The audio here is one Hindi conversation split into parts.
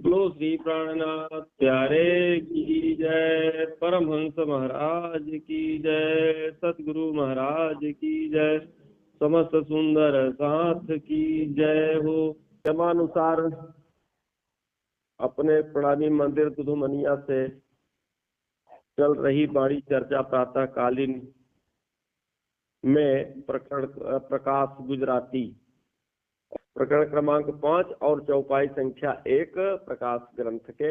बोलो श्री प्राणनाथ प्यारे की जय, परमहंस महाराज की जय, सतगुरु महाराज की जय, समस्त सुंदर साथ की जय हो। क्रमानुसार अपने प्रणामी मंदिर दुधुमनिया से चल रही बाणी चर्चा प्रातः कालीन में प्रकाश गुजराती प्रकरण क्रमांक 5 और चौपाई संख्या 1 प्रकाश ग्रंथ के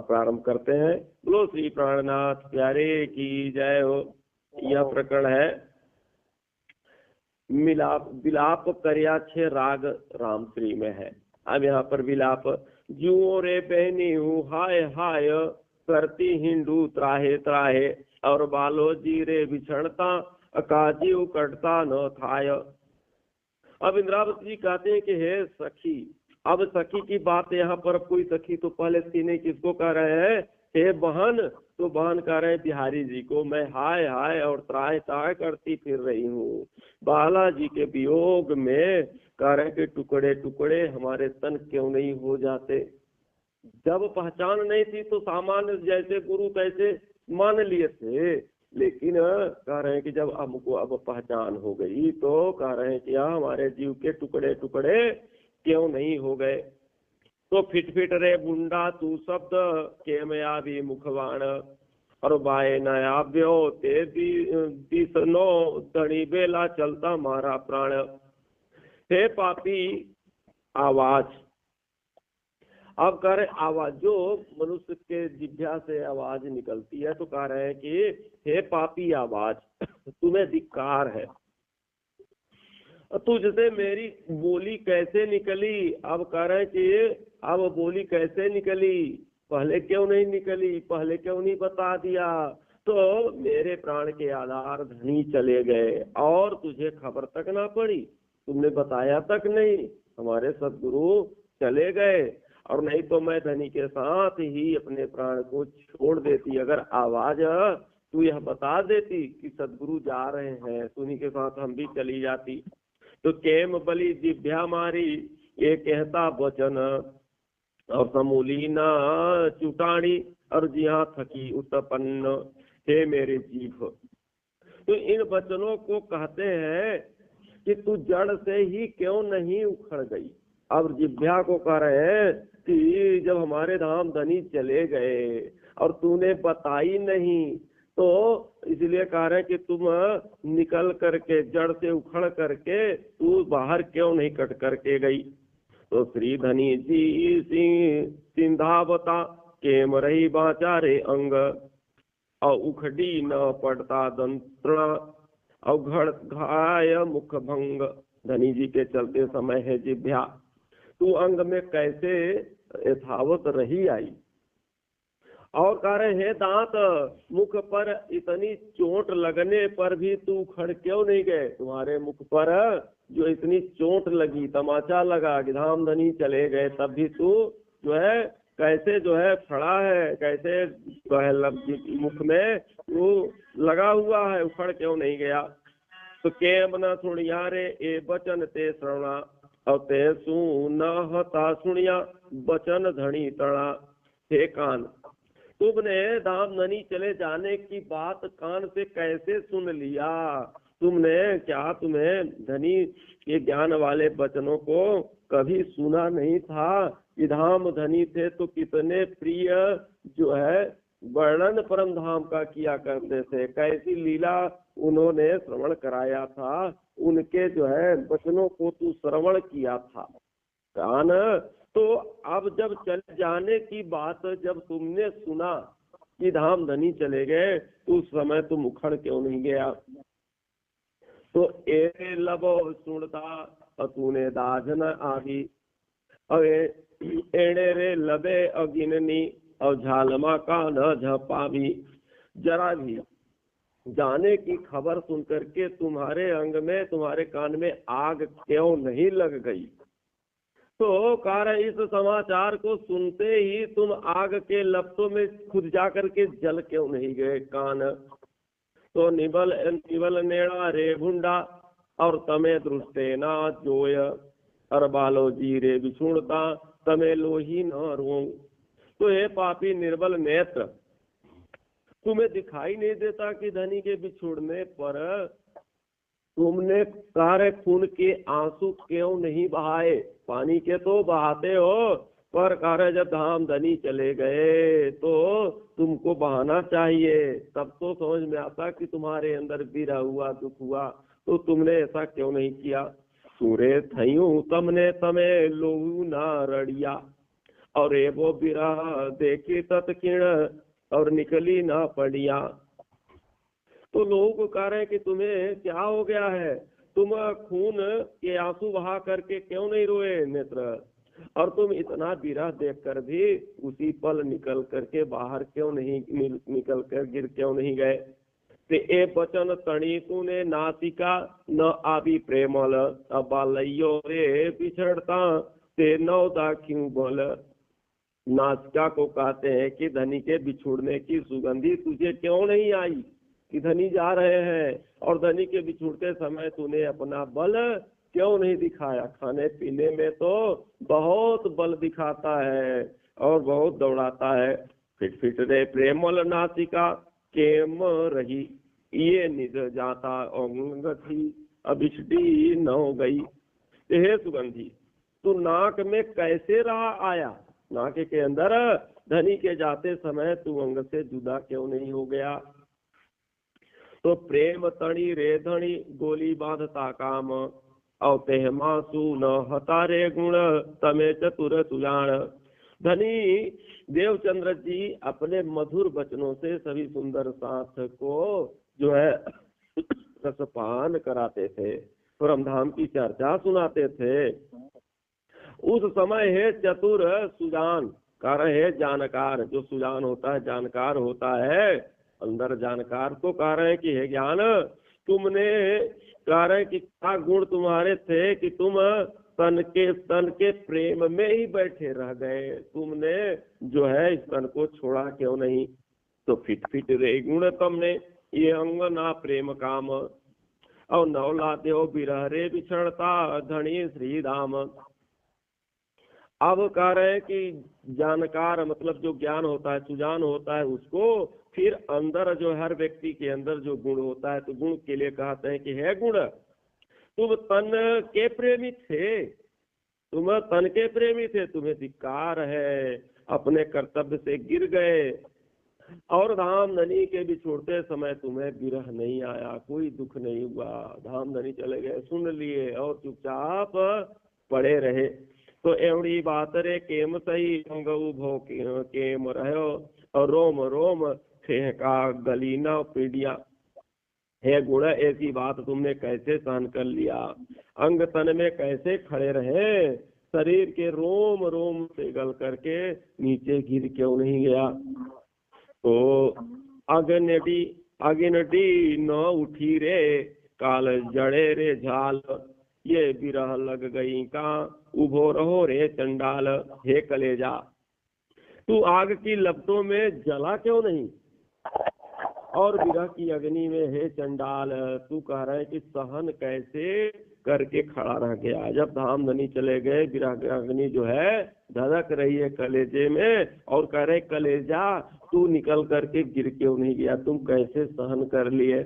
प्रारंभ करते हैं। बोलो श्री प्राणनाथ प्यारे की जय हो। यह प्रकरण है विलाप करया छे राग रामश्री में है। अब यहाँ पर विलाप जुओ रे बहनी हूँ हाय हाय करती हिंदू त्राहे त्राहे और बालो जीरे बिछड़ता अकाजी उकटता न थाय। अब इंद्रावती जी कहते हैं कि हे सखी, अब सखी की बात यहाँ पर कोई सखी तो पहले थी नहीं, किसको कह रहे हैं? हे बहन, तो बहन कह रहे हैं बिहारी जी को। मैं हाय हाय और त्राह त्राह करती फिर रही हूँ बालाजी के वियोग में। कह रहे कि टुकड़े टुकड़े हमारे तन क्यों नहीं हो जाते। जब पहचान नहीं थी तो सामान्य जैसे गुरु तैसे मान लिए थे, लेकिन कह रहे हैं कि जब हमको अब पहचान हो गई तो कह रहे हैं कि हमारे जीव के टुकड़े टुकड़े क्यों नहीं हो गए। तो फिट फिट रे बुंडा तू शब्द के मया भी मुखवाण और बाए नयाव्यो ते दिसनो धनी बेला चलता मारा प्राण। हे पापी आवाज। अब कह रहे आवाज जो मनुष्य के जिह्वा से आवाज निकलती है, तो कह रहे हैं कि हे पापी आवाज, तुम्हें धिक्कार है, तुझसे मेरी बोली कैसे निकली। अब कह रहे हैं कि अब बोली कैसे निकली, पहले क्यों नहीं निकली, पहले क्यों नहीं बता दिया। तो मेरे प्राण के आधार धनी चले गए और तुझे खबर तक ना पड़ी, तुमने बताया तक नहीं, हमारे सदगुरु चले गए। और नहीं तो मैं धनी के साथ ही अपने प्राण को छोड़ देती। अगर आवाज तू यह बता देती कि सदगुरु जा रहे हैं, तो उन्हीं के साथ हम भी चली जाती। तो केम बलि जिभ्या मारी ये कहता वचन और समूली न चुटाणी और जिया थकी उत्पन्न। हे मेरे जीभ, तो इन वचनों को कहते हैं कि तू जड़ से ही क्यों नहीं उखड़ गई। अब जिभ्या को कह रहे हैं कि जब हमारे धाम धनी चले गए और तूने बताई नहीं, तो इसलिए कह रहे हैं कि तुम निकल करके जड़ से उखड़ करके तू बाहर क्यों नहीं कट करके गई। तो श्री धनी जी सिंधावता केम रही बाचा रे अंग और उखड़ी न पड़ता दंत्रणा और घड़ घाय मुख भंग। धनी जी के चलते समय है जिभ्या, तू अंग में कैसे यथावत रही आई। और कह रहे हैं दांत, मुख पर इतनी चोट लगने पर भी तू खड़ क्यों नहीं गए। तुम्हारे मुख पर जो इतनी चोट लगी, तमाचा लगा कि धाम धनी चले गए, तब भी तू जो है कैसे जो है खड़ा है, कैसे जो है मुख में तू लगा हुआ है, उखड़ क्यों नहीं गया। तो केम न सुनिया रे ए बचन ते श्रवणा और ते सुनता सुनिया बचन धनी तड़ा। हे कान, तुमने धाम धनी चले जाने की बात कान से कैसे सुन लिया। तुमने क्या तुम्हें धनी के ज्ञान वाले वचनों को कभी सुना नहीं था कि धाम धनी थे तो कितने प्रिय जो है वर्णन परम धाम का किया करते थे, कैसी लीला उन्होंने श्रवण कराया था, उनके जो है वचनों को तू श्रवण किया था कान। तो अब जब चले जाने की बात जब तुमने सुना कि धाम धनी चले गए, तो उस समय तुम उखड़ क्यों नहीं गया। तो ए लबो सुनता तूने दाजन आदि और एड़े रे लबे अगिननी और झालमा का न झपा भी। जरा भी जाने की खबर सुन करके तुम्हारे अंग में, तुम्हारे कान में आग क्यों नहीं लग गई। तो कह रहे इस समाचार को सुनते ही तुम आग के लपटों में खुद जा करके जल क्यों नहीं गए कान। तो निबल नेड़ा रे भुंडा और तमे दृष्टे ना जोय और बालो जी रे बिछुड़ता तमे लोही न रोंग। तो हे पापी निर्बल नेत्र, तुम्हें दिखाई नहीं देता कि धनी के बिछुड़ने पर तुमने कार्य खून के आंसू क्यों नहीं बहाए? पानी के तो बहाते हो, पर कार्य जब धाम धनी चले गए तो तुमको बहाना चाहिए। तब तो समझ में आता कि तुम्हारे अंदर विरह हुआ, दुख हुआ, तो तुमने ऐसा क्यों नहीं किया? सूरे थयूं तमने तमे लोहू ना रड़िया, और ये वो विरह देखी तत्किण और निकली ना पड़िया। तो लोगों को कह रहे हैं कि तुम्हें क्या हो गया है, तुम खून के आंसू बहा करके क्यों नहीं रोए नेत्र, और तुम इतना विरह देखकर भी उसी पल निकल करके बाहर क्यों नहीं निकल कर गिर क्यों नहीं गए? ते ए बचन तणी तूने नासिका न आवी प्रेमल, अबालयो रे बिछड़ता ते नौदा क्यों बोल। नासिका को कहते हैं कि धनी के बिछुड़ने की सुगंधी तुझे क्यों नहीं आई, कि धनी जा रहे हैं और धनी के बिछुड़ते समय तूने अपना बल क्यों नहीं दिखाया? खाने पीने में तो बहुत बल दिखाता है और बहुत दौड़ाता है। फिट फिट रे प्रेमल नासिका केम रही, ये निज जाता अंग थी अभिष्टी न हो गई। हे सुगंधी, तू नाक में कैसे रहा आया? नाक के अंदर धनी के जाते समय तू अंग से जुदा क्यों नहीं हो गया? तो प्रेम तणी रे धनी गोली बांधता काम, और तेह मासू न हतारे गुण तमे चतुर सुजान। धनी देवचंद्र जी अपने मधुर वचनों से सभी सुंदर साथ को जो है रसपान कराते थे, परमधाम की चर्चा सुनाते थे। उस समय है चतुर सुजान, कारण है जानकार। जो सुजान होता है जानकार होता है, अंदर जानकार को कह रहे हैं कि हे ज्ञान, तुमने कह रहे हैं कि क्या गुण तुम्हारे थे कि तुम तन के प्रेम में ही बैठे रह गए, तुमने जो है इस तन को छोड़ा क्यों नहीं? तो फिट फिट रे गुण तुमने ये अंग ना प्रेम काम, और नौला देव बिरह रे बिछड़ता धनी श्री धाम। अब कह रहे हैं कि जानकार मतलब जो ज्ञान होता है, सुजान होता है, उसको फिर अंदर जो हर व्यक्ति के अंदर जो गुण होता है, तो गुण के लिए कहते हैं कि है गुण, तुम तन के प्रेमी थे, तुम तन के प्रेमी थे, तुम्हें धिक्कार है, अपने कर्तव्य से गिर गए, और धाम धनी के बिछोड़ते समय तुम्हें विरह नहीं आया, कोई दुख नहीं हुआ, धाम धनी चले गए, सुन लिए और चुपचाप पड़े रहे। तो एवड़ी बात रे केम सही अंग उभो केम रहो, और रोम रोम फेंका गली न पीड़िया। हे गुण, ऐसी बात तुमने कैसे सहन कर लिया? अंग तन में कैसे खड़े रहे? शरीर के रोम रोम से गल करके नीचे गिर क्यों नहीं गया? तो अगिनडी न उठी रे, काल जड़े रे झाल, ये बिरह लग गई का उभो रहो रे चंडाल। हे कलेजा, तू आग की लपटों में जला क्यों नहीं, और विरह की अग्नि में हे चंडाल तू कह रहा है कि सहन कैसे करके खड़ा रह गया? जब धाम धनी चले गए, विरह की अग्नि जो है धधक रही है कलेजे में, और कह रहे कलेजा तू निकल करके गिर क्यों नहीं गया, तुम कैसे सहन कर लिए?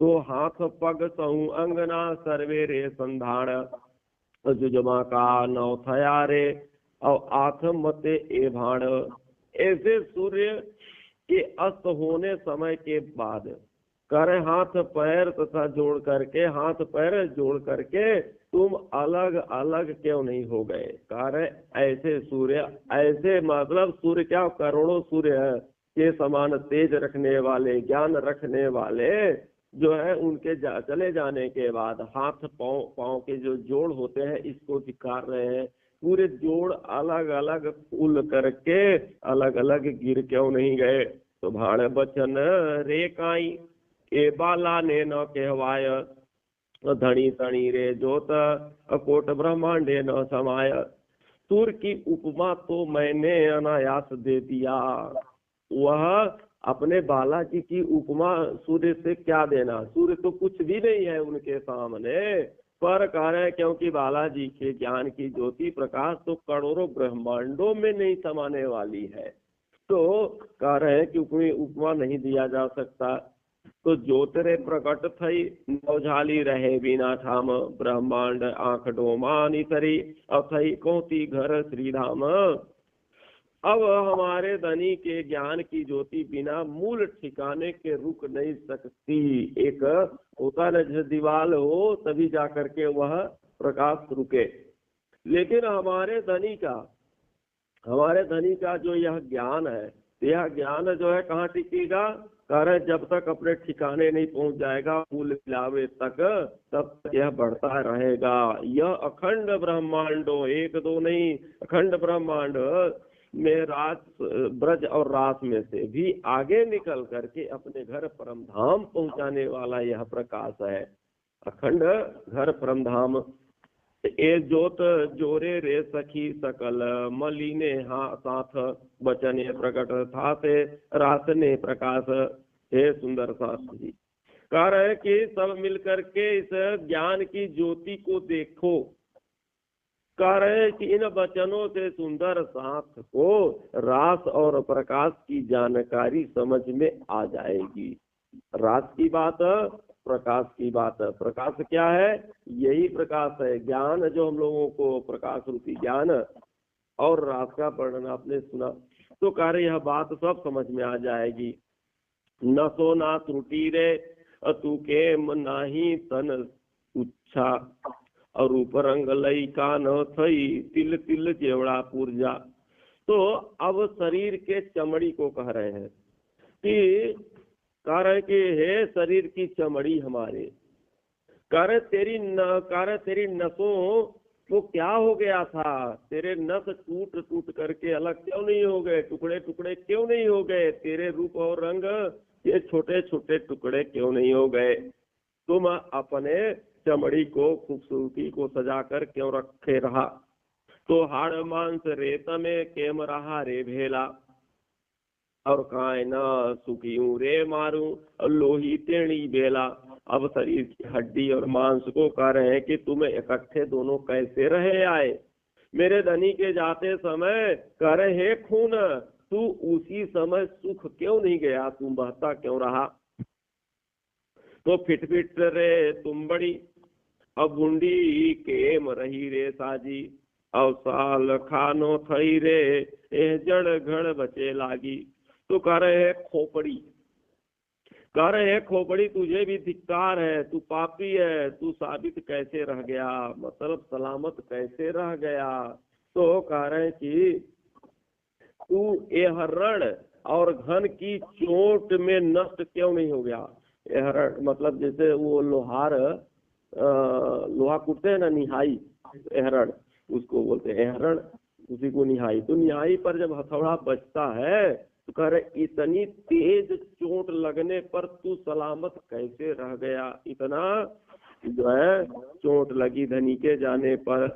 तो हाथ पग सहु अंगना सर्वे रे संधान, जुजमा का नौ थया रे और आथ मते ए भाण। ऐसे सूर्य के अस्त होने समय के बाद करे हाथ पैर तथा जोड़ करके, हाथ पैर जोड़ करके तुम अलग अलग क्यों नहीं हो गए? करे ऐसे सूर्य, ऐसे मतलब सूर्य क्या, करोड़ों सूर्य है के समान तेज रखने वाले, ज्ञान रखने वाले जो है, उनके चले जाने के बाद हाथ पाँव के जो जोड़ होते हैं इसको धिक्कार रहे हैं। पूरे जोड़ अलग अलग फूल करके अलग अलग गिर क्यों नहीं गए? तो भाण बचन रे काई ए बाला ने न कहवाय, धनी तणी रे जोत अकोट ब्रह्मांडे न समाय। सूर्य की उपमा तो मैंने अनायास दे दिया, वह अपने बालाजी की उपमा सूर्य से क्या देना, सूर्य तो कुछ भी नहीं है उनके सामने, पर कह रहे हैं क्योंकि बालाजी के ज्ञान की ज्योति प्रकाश तो करोड़ों ब्रह्मांडों में नहीं समाने वाली है, तो कह रहे हैं कि उपमा नहीं दिया जा सकता। तो ज्योतिरे प्रकट थई नौझाली रहे बिना ठाम, ब्रह्मांड आंख डोमानी सरी अथई कोती घर श्रीधाम। अब हमारे धनी के ज्ञान की ज्योति बिना मूल ठिकाने के रुक नहीं सकती। एक होता न जैसे दीवार हो तभी जा करके वह प्रकाश रुके, लेकिन हमारे धनी का जो यह ज्ञान है, यह ज्ञान जो है कहाँ टिकेगा? कह रहे जब तक अपने ठिकाने नहीं पहुंच जाएगा मूल मिलावे तक, तब तक यह बढ़ता रहेगा। यह अखंड ब्रह्मांडो, एक दो नहीं, अखंड ब्रह्मांड में रास ब्रज और रास में से भी आगे निकल करके अपने घर परम धाम पहुंचाने वाला यह प्रकाश है। अखंड घर परम धाम। ए जोत जोरे रे सखी सकल, मलिने हाँ साथ बचने प्रकट था से रासने प्रकाश। हे सुंदर शास्त्री जी, कह रहे कि सब मिलकर के इस ज्ञान की ज्योति को देखो। कह रहे कि इन वचनों से सुंदर साथ को रास और प्रकाश की जानकारी समझ में आ जाएगी। रास की बात, प्रकाश की बात। प्रकाश क्या है? यही प्रकाश है, ज्ञान जो हम लोगों को प्रकाश रूपी ज्ञान। और रास का वर्णन आपने सुना, तो कह रहे यह बात सब समझ में आ जाएगी। न सो ना त्रुटि रे तू के नाही तन उच्छा, और रूप रंग लई का न थई तिल तिल जेवड़ा पुरजा। तो अब शरीर के चमड़ी को कह रहे हैं कि हे शरीर की चमड़ी हमारे, तेरी नसों वो क्या हो गया था? तेरे नस टूट टूट करके अलग क्यों नहीं हो गए? टुकड़े टुकड़े क्यों नहीं हो गए? तेरे रूप और रंग ये छोटे छोटे टुकड़े क्यों नहीं हो गए? तुम अपने चमड़ी को, खूबसूरती को सजा कर क्यों रखे रहा? तो हाड़ मांस रेत में केम रहा रे भेला, और काय न सुखियूं रे मारूं लोही तेणी बेला। अब शरीर की हड्डी और मांस को कह रहे हैं कि तुम्हें इकट्ठे दोनों कैसे रहे आए? मेरे धनी के जाते समय कह रहे हे खून, तू उसी समय सुख क्यों नहीं गया? तुम बहता क्यों रहा? तो फिट फिट रे तुम बड़ी, अब बुंडी केम रही रे साजी, अब साल खानो थई रे ए जड़ घड़ बचे लागी। तो कह रहे हैं खोपड़ी, कह रहे हैं खोपड़ी तुझे भी धिक्कार है, तू पापी है, तू साबित कैसे रह गया? मतलब सलामत कैसे रह गया? तो कह रहे हैं कि तू एहरण और घन की चोट में नष्ट क्यों नहीं हो गया? एहरण मतलब जैसे वो लोहा कूटते हैं ना, निहाई, एहरण उसको बोलते हैं, एहरण उसी को निहाई। तो निहाई पर जब हथौड़ा बजता है तो कह रहे इतनी तेज चोट लगने पर तू सलामत कैसे रह गया? इतना जो है चोट लगी धनी के जाने पर।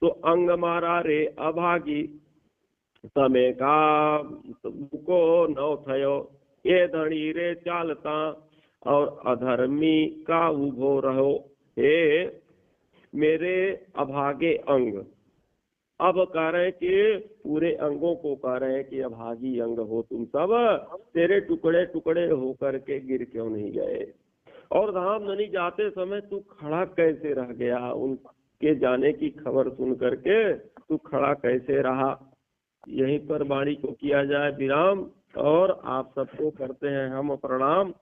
तो अंग मारा रे अभागी, तमे का को नौ थयो, ये धनी रे चालता, और अधर्मी का उभो रहो। हे मेरे अभागे अंग, अब कह रहे हैं कि पूरे अंगों को कह रहे हैं कि अभागी अंग हो तुम सब, तेरे टुकड़े टुकड़े होकर के गिर क्यों नहीं गए? और धाम धनी जाते समय तू खड़ा कैसे रह गया? उनके जाने की खबर सुन करके तू खड़ा कैसे रहा? यहीं पर वाणी को किया जाए विराम, और आप सबको करते हैं हम प्रणाम।